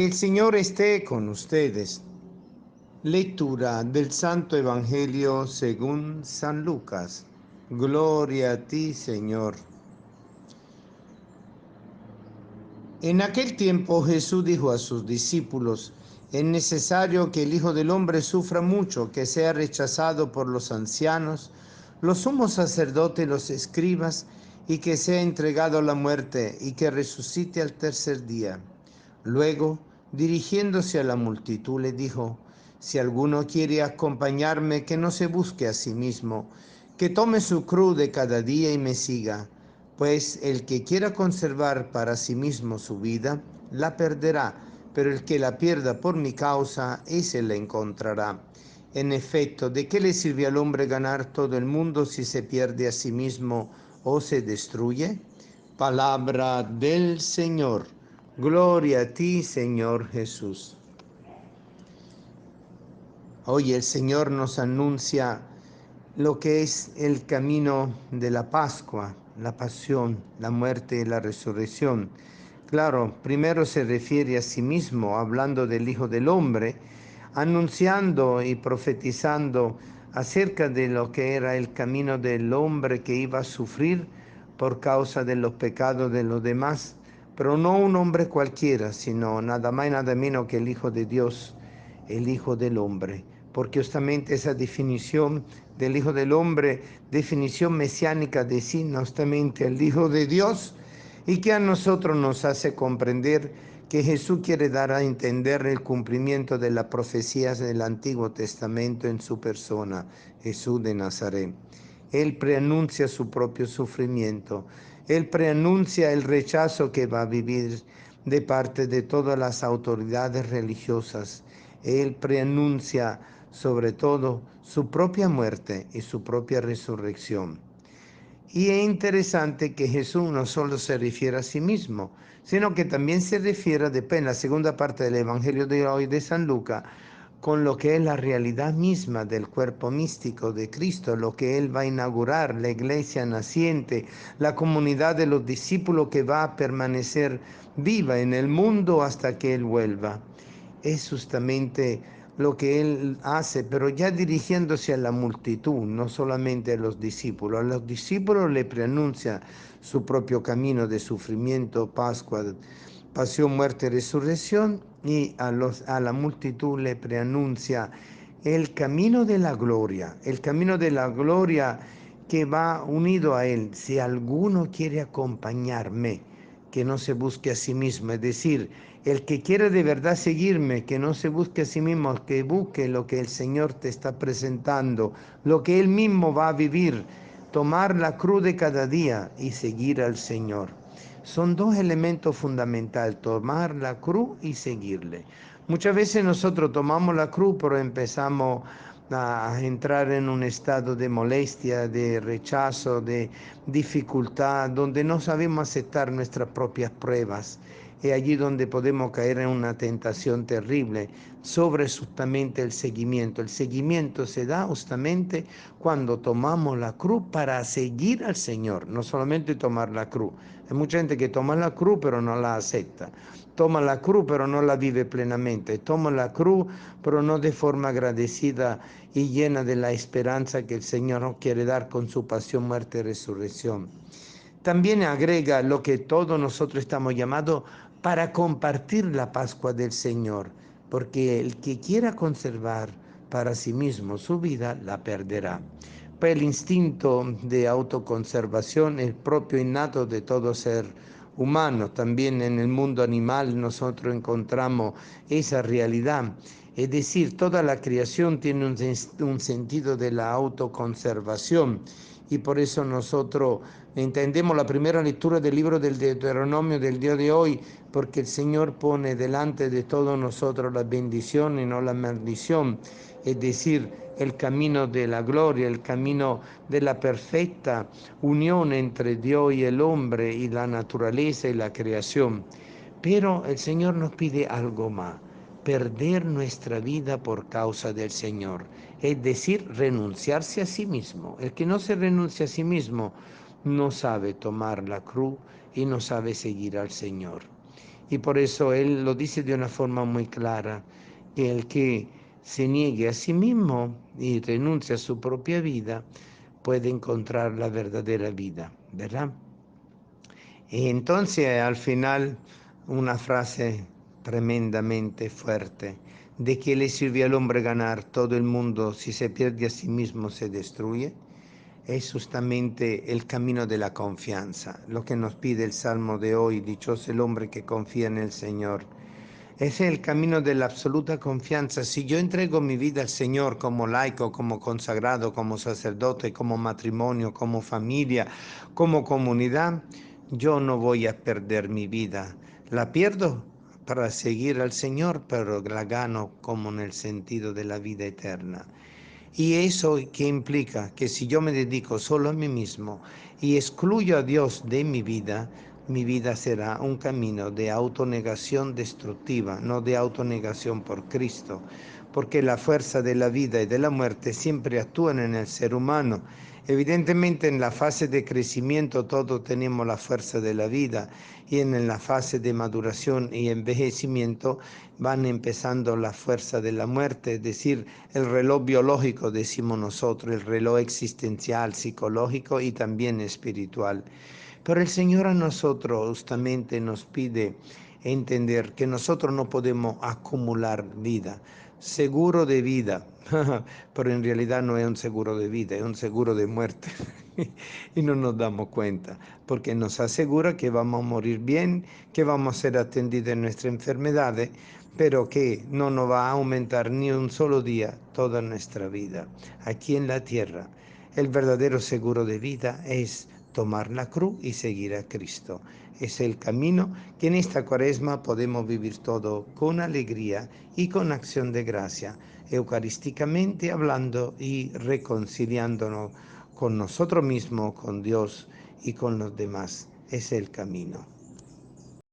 El Señor esté con ustedes. Lectura del Santo Evangelio según San Lucas. Gloria a ti, Señor. En aquel tiempo Jesús dijo a sus discípulos: es necesario que el Hijo del Hombre sufra mucho, que sea rechazado por los ancianos, los sumos sacerdotes y los escribas, y que sea entregado a la muerte, y que resucite al tercer día. Luego, dirigiéndose a la multitud, le dijo: si alguno quiere acompañarme, que no se busque a sí mismo, que tome su cruz de cada día y me siga. Pues el que quiera conservar para sí mismo su vida, la perderá, pero el que la pierda por mi causa, ese la encontrará. En efecto, ¿de qué le sirve al hombre ganar todo el mundo si se pierde a sí mismo o se destruye? Palabra del Señor. Gloria a ti, Señor Jesús. Hoy el Señor nos anuncia lo que es el camino de la Pascua, la pasión, la muerte y la resurrección. Claro, primero se refiere a sí mismo, hablando del Hijo del Hombre, anunciando y profetizando acerca de lo que era el camino del hombre que iba a sufrir por causa de los pecados de los demás, pero no un hombre cualquiera, sino nada más y nada menos que el Hijo de Dios, el Hijo del Hombre, porque justamente esa definición del Hijo del Hombre, definición mesiánica, designa justamente al Hijo de Dios, y que a nosotros nos hace comprender que Jesús quiere dar a entender el cumplimiento de las profecías del Antiguo Testamento en su persona, Jesús de Nazaret. Él preanuncia su propio sufrimiento, Él preanuncia el rechazo que va a vivir de parte de todas las autoridades religiosas. Él preanuncia sobre todo su propia muerte y su propia resurrección. Y es interesante que Jesús no solo se refiere a sí mismo, sino que también se refiere, después en la segunda parte del Evangelio de hoy de San Lucas, con lo que es la realidad misma del cuerpo místico de Cristo, lo que Él va a inaugurar, la iglesia naciente, la comunidad de los discípulos que va a permanecer viva en el mundo hasta que Él vuelva. Es justamente lo que Él hace, pero ya dirigiéndose a la multitud, no solamente a los discípulos. A los discípulos le preanuncia su propio camino de sufrimiento, Pascua, pasión, muerte y resurrección, y a la multitud le preanuncia el camino de la gloria, que va unido a Él. Si alguno quiere acompañarme, que no se busque a sí mismo, es decir, el que quiere de verdad seguirme, que no se busque a sí mismo, que busque lo que el Señor te está presentando, lo que Él mismo va a vivir, tomar la cruz de cada día y seguir al Señor. Son dos elementos fundamentales, tomar la cruz y seguirle. Muchas veces nosotros tomamos la cruz, pero empezamos a entrar en un estado de molestia, de rechazo, de dificultad, donde no sabemos aceptar nuestras propias pruebas. Es allí donde podemos caer en una tentación terrible sobre justamente el seguimiento. El seguimiento se da justamente cuando tomamos la cruz para seguir al Señor, no solamente tomar la cruz. Hay mucha gente que toma la cruz pero no la acepta. Toma la cruz pero no la vive plenamente. Toma la cruz pero no de forma agradecida y llena de la esperanza que el Señor nos quiere dar con su pasión, muerte y resurrección. También agrega lo que todos nosotros estamos llamados para compartir la Pascua del Señor, porque el que quiera conservar para sí mismo su vida, la perderá. Pues el instinto de autoconservación es propio innato de todo ser humano. También en el mundo animal nosotros encontramos esa realidad. Es decir, toda la creación tiene un sentido de la autoconservación, y por eso nosotros entendemos la primera lectura del libro del Deuteronomio del día de hoy, porque el Señor pone delante de todos nosotros la bendición y no la maldición, es decir, el camino de la gloria, el camino de la perfecta unión entre Dios y el hombre y la naturaleza y la creación. Pero el Señor nos pide algo más: perder nuestra vida por causa del Señor, es decir, renunciarse a sí mismo. El que no se renuncia a sí mismo no sabe tomar la cruz y no sabe seguir al Señor. Y por eso Él lo dice de una forma muy clara, que el que se niegue a sí mismo y renuncie a su propia vida, puede encontrar la verdadera vida, ¿verdad? Y entonces al final una frase tremendamente fuerte: ¿de qué le sirve al hombre ganar todo el mundo si se pierde a sí mismo, se destruye? Es justamente el camino de la confianza, lo que nos pide el Salmo de hoy: dichoso el hombre que confía en el Señor. Ese es el camino de la absoluta confianza. Si yo entrego mi vida al Señor como laico, como consagrado, como sacerdote, como matrimonio, como familia, como comunidad, yo no voy a perder mi vida. La pierdo para seguir al Señor, pero la gano como en el sentido de la vida eterna. ¿Y eso qué implica? Que si yo me dedico solo a mí mismo y excluyo a Dios de mi vida será un camino de autonegación destructiva, no de autonegación por Cristo, porque la fuerza de la vida y de la muerte siempre actúan en el ser humano. Evidentemente en la fase de crecimiento todos tenemos la fuerza de la vida, y en la fase de maduración y envejecimiento van empezando la fuerza de la muerte, es decir, el reloj biológico, decimos nosotros, el reloj existencial, psicológico y también espiritual. Pero el Señor a nosotros justamente nos pide entender que nosotros no podemos acumular vida, seguro de vida, pero en realidad no es un seguro de vida, es un seguro de muerte. Y no nos damos cuenta, porque nos asegura que vamos a morir bien, que vamos a ser atendidos en nuestras enfermedades, pero que no nos va a aumentar ni un solo día toda nuestra vida aquí en la tierra. El verdadero seguro de vida es tomar la cruz y seguir a Cristo. Es el camino que en esta cuaresma podemos vivir todo con alegría y con acción de gracia, eucarísticamente hablando y reconciliándonos con nosotros mismos, con Dios y con los demás. Es el camino.